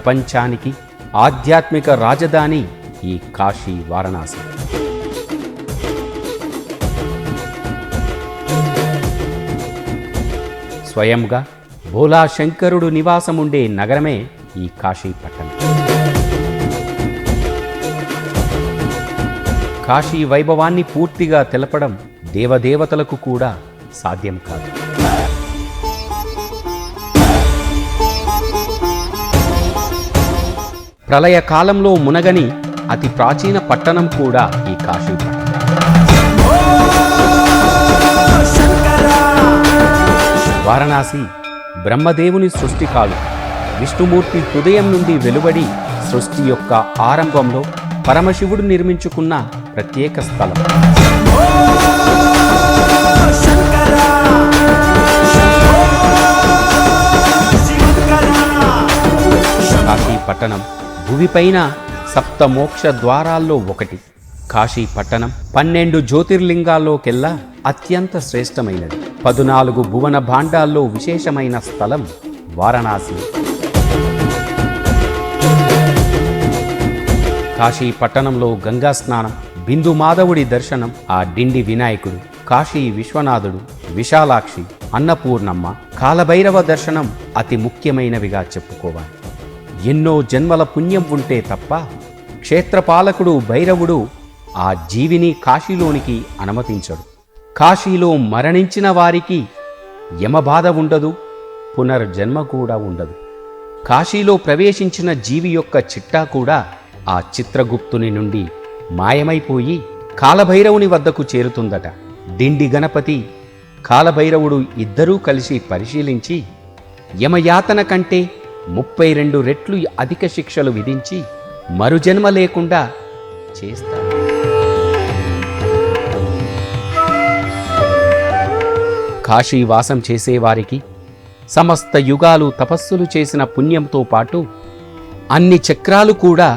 ప్రపంచానికి ఆధ్యాత్మిక రాజధాని ఈ కాశీ వారణాసి. స్వయంగా భోలా శంకరుడు నివాసముండే నగరమే ఈ కాశీ పట్టణం. కాశీ వైభవాన్ని పూర్తిగా తెలపడం దేవదేవతలకు కూడా సాధ్యం కాదు. ప్రళయ కాలంలో మునగని అతి ప్రాచీన పట్టణం కూడా ఈ కాశీ పట్టణం. వారణాసి బ్రహ్మదేవుని సృష్టి కాదు, విష్ణుమూర్తి హృదయం నుండి వెలువడి సృష్టి యొక్క ఆరంభంలో పరమశివుడు నిర్మించుకున్న ప్రత్యేక స్థలం. కాశీ పట్టణం భూమిపైన సప్త మోక్ష ద్వారాల్లో ఒకటి. కాశీ పట్టణం 12 జ్యోతిర్లింగాల్లోకెల్లా అత్యంత శ్రేష్టమైనది. 14 భువన భాండాల్లో విశేషమైన స్థలం వారణాసి. కాశీ పట్టణంలో గంగా స్నానం, బిందు మాధవుడి దర్శనం, ఆ డిండి వినాయకుడు, కాశీ విశ్వనాథుడు, విశాలాక్షి, అన్నపూర్ణమ్మ, కాలభైరవ దర్శనం అతి ముఖ్యమైనవిగా చెప్పుకోవాలి. ఎన్నో జన్మల పుణ్యం ఉంటే తప్ప క్షేత్రపాలకుడు భైరవుడు ఆ జీవిని కాశీలోనికి అనుమతించడు. కాశీలో మరణించిన వారికి యమబాధ ఉండదు, పునర్జన్మ కూడా ఉండదు. కాశీలో ప్రవేశించిన జీవి యొక్క చిట్టా కూడా ఆ చిత్రగుప్తుని నుండి మాయమైపోయి కాలభైరవుని వద్దకు చేరుతుందట. డిండి గణపతి, కాలభైరవుడు ఇద్దరూ కలిసి పరిశీలించి యమయాతన కంటే 32 రెట్లు అధిక శిక్షలు విధించి మరుజన్మ లేకుండా చేస్తారు. కాశీవాసం చేసేవారికి సమస్త యుగాలు తపస్సులు చేసిన పుణ్యంతో పాటు అన్ని చక్రాలు కూడా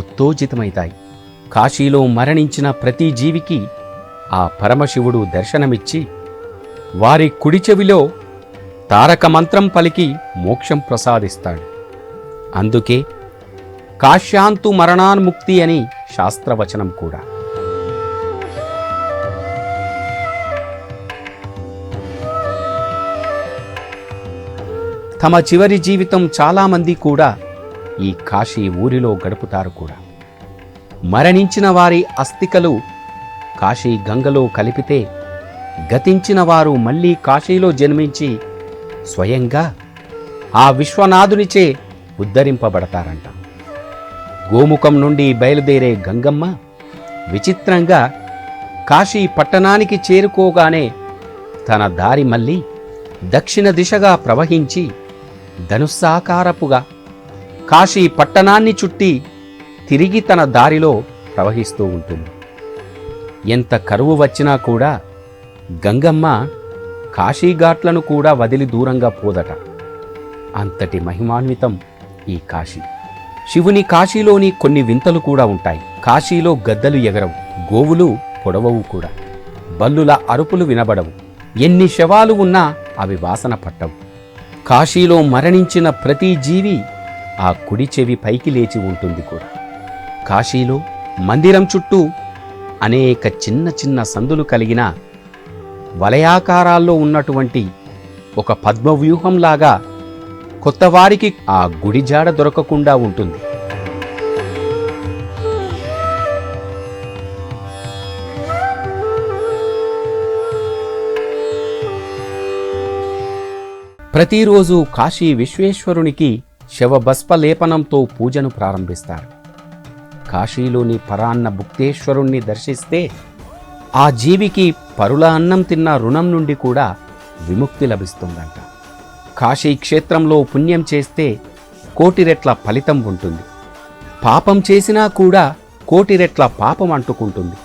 ఉత్తేజితమవుతాయి. కాశీలో మరణించిన ప్రతి జీవికి ఆ పరమశివుడు దర్శనమిచ్చి వారి కుడి చెవిలో తారక మంత్రం పలికి మోక్షం ప్రసాదిస్తాడు. అందుకే కాశ్యాంతు మరణాన్ముక్తి అని శాస్త్రవచనం కూడా. తమ చివరి జీవితం చాలామంది కూడా ఈ కాశీ ఊరిలో గడుపుతారు కూడా. మరణించిన వారి అస్థికలు కాశీ గంగలో కలిపితే గతించిన వారు మళ్ళీ కాశీలో జన్మించి స్వయంగా ఆ విశ్వనాథునిచే ఉద్ధరింపబడతారంట. గోముఖం నుండి బయలుదేరే గంగమ్మ విచిత్రంగా కాశీ పట్టణానికి చేరుకోగానే తన దారి మళ్ళీ దక్షిణ దిశగా ప్రవహించి ధనుస్సాకారపుగా కాశీ పట్టణాన్ని చుట్టి తిరిగి తన దారిలో ప్రవహిస్తూ ఉంటుంది. ఎంత కరువు వచ్చినా కూడా గంగమ్మ కాశీఘాట్లను కూడా వదిలి దూరంగా పోదట. అంతటి మహిమాన్వితం ఈ కాశీ. శివుని కాశీలోని కొన్ని వింతలు కూడా ఉంటాయి. కాశీలో గద్దలు ఎగరవు, గోవులు పొడవవు కూడా, బల్లుల అరుపులు వినబడవు, ఎన్ని శవాలు ఉన్నా అవి వాసన పట్టవు. కాశీలో మరణించిన ప్రతి జీవి ఆ కుడి చెవి పైకి లేచి ఉంటుంది కూడా. కాశీలో మందిరం చుట్టూ అనేక చిన్న చిన్న సందులు కలిగిన వలయాకారాల్లో ఉన్నటువంటి ఒక పద్మవ్యూహంలాగా కొత్తవారికి ఆ గుడి జాడ దొరకకుండా ఉంటుంది. ప్రతిరోజు కాశీ విశ్వేశ్వరునికి శవభస్పలేపనంతో పూజను ప్రారంభిస్తారు. కాశీలోని పరాన్న భుక్తేశ్వరుణ్ణి దర్శిస్తే ఆ జీవికి పరుల అన్నం తిన్న రుణం నుండి కూడా విముక్తి లభిస్తుందంట. కాశీ క్షేత్రంలో పుణ్యం చేస్తే 1,000,000 రెట్ల ఫలితం ఉంటుంది. పాపం చేసినా కూడా 1,000,000 రెట్ల పాపం అంటుకుంటుంది.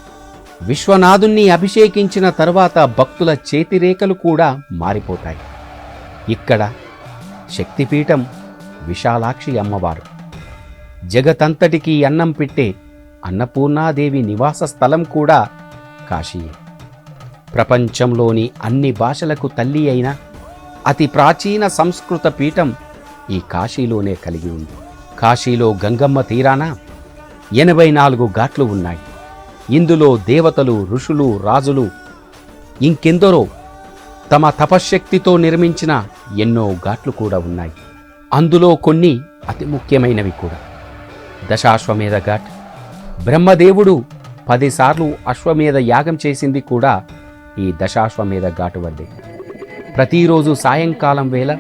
విశ్వనాథుణ్ణి అభిషేకించిన తరువాత భక్తుల చేతిరేఖలు కూడా మారిపోతాయి. ఇక్కడ శక్తిపీఠం విశాలాక్షి అమ్మవారు. జగతంతటికీ అన్నం పెట్టే అన్నపూర్ణాదేవి నివాస స్థలం కూడా కాశీయే. ప్రపంచంలోని అన్ని భాషలకు తల్లి అయిన అతి ప్రాచీన సంస్కృత పీఠం ఈ కాశీలోనే కలిగి ఉంది. కాశీలో గంగమ్మ తీరాన 84 ఘాట్లు ఉన్నాయి. ఇందులో దేవతలు, ఋషులు, రాజులు ఇంకెందరో తమ తపశ్శక్తితో నిర్మించిన ఎన్నో ఘాట్లు కూడా ఉన్నాయి. అందులో కొన్ని అతి ముఖ్యమైనవి కూడా. దశాశ్వమేధ ఘాట్. బ్రహ్మదేవుడు 10 సార్లు అశ్వమేధ యాగం చేసింది కూడా ఈ దశాశ్వమేధ ఘాటు వద్దే. ప్రతిరోజు సాయంకాలం వేళ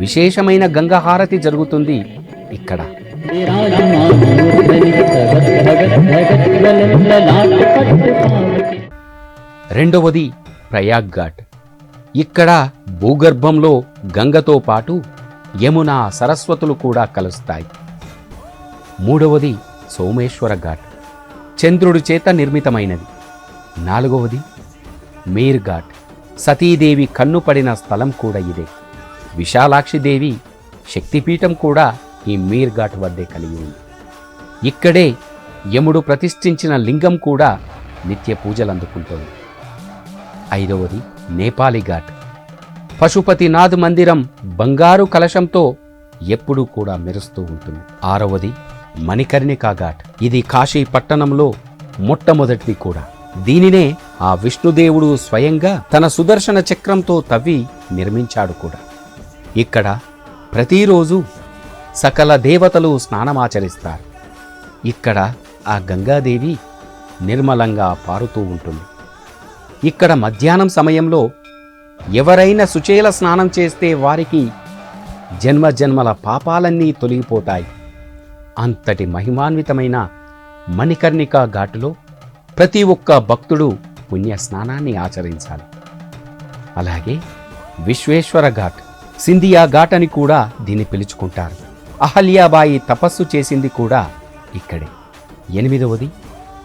విశేషమైన గంగాహారతి జరుగుతుంది ఇక్కడ. రెండవది ప్రయాగ్ ఘాట్. ఇక్కడ భూగర్భంలో గంగతో పాటు యమున, సరస్వతులు కూడా కలుస్తాయి. మూడవది సోమేశ్వర ఘాట్, చంద్రుడి చేత నిర్మితమైనది. నాలుగవది మీర్ ఘాట్, సతీదేవి కన్నుపడిన స్థలం కూడా ఇదే. విశాలాక్షిదేవి శక్తిపీఠం కూడా ఈ మీర్ ఘాట్ వద్దే కలిగి ఉంది. ఇక్కడే యముడు ప్రతిష్ఠించిన లింగం కూడా నిత్య పూజలందుకుంటోంది. ఐదవది నేపాలి ఘాట్. పశుపతినాథ్ మందిరం బంగారు కలశంతో ఎప్పుడూ కూడా మెరుస్తూ ఉంటుంది. ఆరవది మణికర్ణికా ఘాట్. ఇది కాశీ పట్టణంలో మొట్టమొదటిది కూడా. దీనినే ఆ విష్ణుదేవుడు స్వయంగా తన సుదర్శన చక్రంతో తవ్వి నిర్మించాడు కూడా. ఇక్కడ ప్రతిరోజు సకల దేవతలు స్నానమాచరిస్తారు. ఇక్కడ ఆ గంగాదేవి నిర్మలంగా పారుతూ ఉంటుంది. ఇక్కడ మధ్యాహ్నం సమయంలో ఎవరైనా సుచేల స్నానం చేస్తే వారికి జన్మజన్మల పాపాలన్నీ తొలగిపోతాయి. అంతటి మహిమాన్వితమైన మణికర్ణికా ఘాటులో ప్రతి ఒక్క భక్తుడు పుణ్య స్నానాన్ని ఆచరించాలి. అలాగే విశ్వేశ్వర ఘాట్, సింధియా ఘాట్ అని కూడా దీన్ని పిలుచుకుంటారు. అహల్యాబాయి తపస్సు చేసింది కూడా ఇక్కడే. ఎనిమిదవది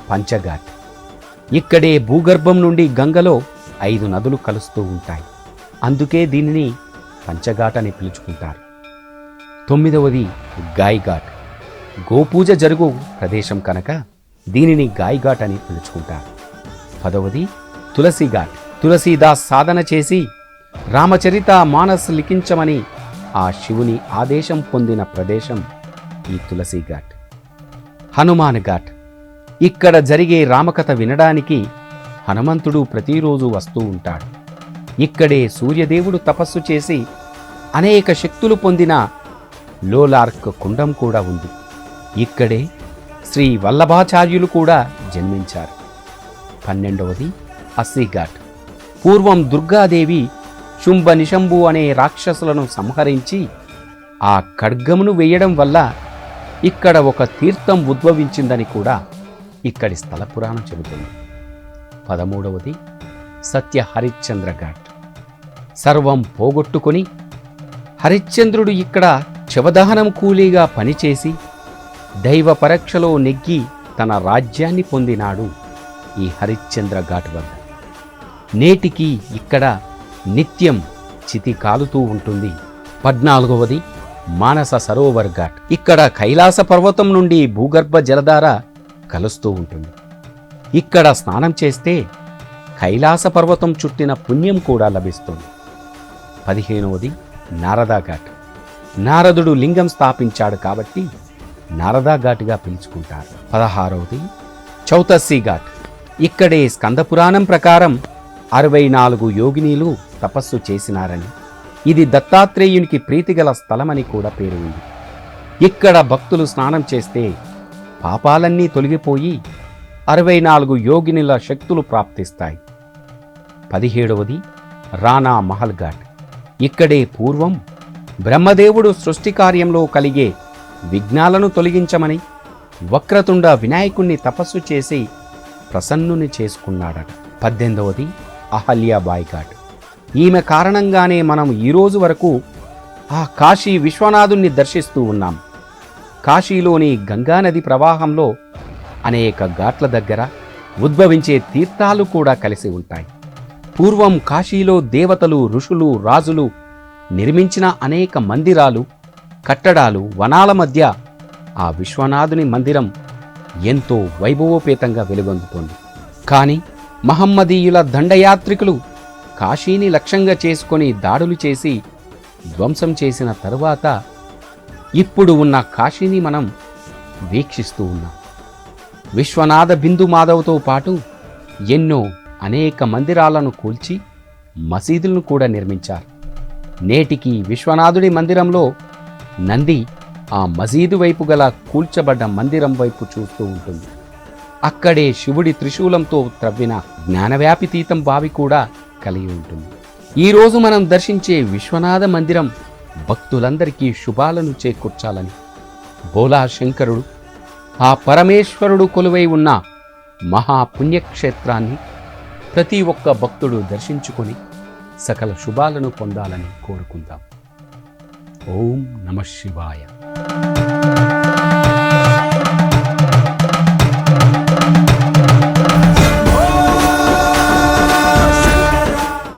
పంచఘాట్. ఇక్కడే భూగర్భం నుండి గంగలో 5 నదులు కలుస్తూ ఉంటాయి. అందుకే దీనిని పంచఘాట్ అని పిలుచుకుంటారు. తొమ్మిదవది గాయ్ ఘాట్. గోపూజ జరుగు ప్రదేశం కనుక దీనిని గాయ్ ఘాట్ అని పిలుచుకుంటారు. 10వది తులసి ఘాట్. తులసీదాస్ సాధన చేసి రామచరిత మానస్ లిఖించమని ఆ శివుని ఆదేశం పొందిన ప్రదేశం ఈ తులసి ఘాట్. హనుమాన్ ఘాట్. ఇక్కడ జరిగే రామకథ వినడానికి హనుమంతుడు ప్రతిరోజు వస్తూ ఉంటాడు. ఇక్కడే సూర్యదేవుడు తపస్సు చేసి అనేక శక్తులు పొందిన లోలార్క్ కుండం కూడా ఉంది. ఇక్కడే శ్రీ వల్లభాచార్యులు కూడా జన్మించారు. 12వది అస్సీఘాట్. పూర్వం దుర్గాదేవి శుంభ నిశంభు అనే రాక్షసులను సంహరించి ఆ ఖడ్గమును వేయడం వల్ల ఇక్కడ ఒక తీర్థం ఉద్భవించిందని కూడా ఇక్కడి స్థల పురాణం చెబుతుంది. 13వది సత్య హరిశ్చంద్ర ఘాట్. సర్వం పోగొట్టుకొని హరిశ్చంద్రుడు ఇక్కడ శవదహనం కూలీగా పనిచేసి దైవ పరీక్షలో నెగ్గి తన రాజ్యాన్ని పొందినాడు ఈ హరిశ్చంద్ర ఘాట్ వద్ద. నేటికి ఇక్కడ నిత్యం చితి కాలుతూ ఉంటుంది. 14వది మానస సరోవర్ ఘాట్. ఇక్కడ కైలాస పర్వతం నుండి భూగర్భ జలధార కలుస్తూ ఉంటుంది. ఇక్కడ స్నానం చేస్తే కైలాస పర్వతం చుట్టిన పుణ్యం కూడా లభిస్తుంది. 15వది నారదా ఘాట్. నారదుడు లింగం స్థాపించాడు కాబట్టి నారదా ఘాటుగా పిలుచుకుంటారు. 16వది చౌతస్సీ ఘాట్. ఇక్కడే స్కందపురాణం ప్రకారం 64 యోగినీలు తపస్సు చేసినారని, ఇది దత్తాత్రేయునికి ప్రీతిగల స్థలమని కూడా పేరు ఉంది. ఇక్కడ భక్తులు స్నానం చేస్తే పాపాలన్నీ తొలగిపోయి 64 యోగినుల శక్తులు ప్రాప్తిస్తాయి. 17వది రాణా మహల్ ఘాట్. ఇక్కడే పూర్వం బ్రహ్మదేవుడు సృష్టి కార్యంలో కలిగే విఘ్నాలను తొలగించమని వక్రతుండ వినాయకుణ్ణి తపస్సు చేసి ప్రసన్నుని చేసుకున్నాడట. 18వది అహల్యాబాయి ఘాట్. ఈమె కారణంగానే మనం ఈరోజు వరకు ఆ కాశీ విశ్వనాథుణ్ణి దర్శిస్తూ ఉన్నాం. కాశీలోని గంగానది ప్రవాహంలో అనేక ఘాట్ల దగ్గర ఉద్భవించే తీర్థాలు కూడా కలిసి ఉంటాయి. పూర్వం కాశీలో దేవతలు, ఋషులు, రాజులు నిర్మించిన అనేక మందిరాలు, కట్టడాలు, వనాల మధ్య ఆ విశ్వనాథుని మందిరం ఎంతో వైభవోపేతంగా వెలుగొందుతోంది. కానీ మహమ్మదీయుల దండయాత్రికులు కాశీని లక్ష్యంగా చేసుకొని దాడులు చేసి ధ్వంసం చేసిన తరువాత ఇప్పుడు ఉన్న కాశీని మనం వీక్షిస్తూ ఉన్నాం. విశ్వనాథ బిందు మాధవ్తో పాటు ఎన్నో అనేక మందిరాలను కూల్చి మసీదులను కూడా నిర్మించారు. నేటికి విశ్వనాథుడి మందిరంలో నంది ఆ మసీదు వైపు గల కూల్చబడ్డ మందిరం వైపు చూస్తూ ఉంటుంది. అక్కడే శివుడి త్రిశూలంతో త్రవ్విన జ్ఞానవ్యాపితీతం బావి కూడా కలిగి ఉంటుంది. ఈరోజు మనం దర్శించే విశ్వనాథ మందిరం భక్తులందరికీ శుభాలను చేకూర్చాలని బోలా శంకరుడు, ఆ పరమేశ్వరుడు కొలువై ఉన్న మహాపుణ్యక్షేత్రాన్ని ప్రతి ఒక్క భక్తుడు దర్శించుకొని సకల శుభాలను పొందాలని కోరుకుందాం. ఓం నమః శివాయ.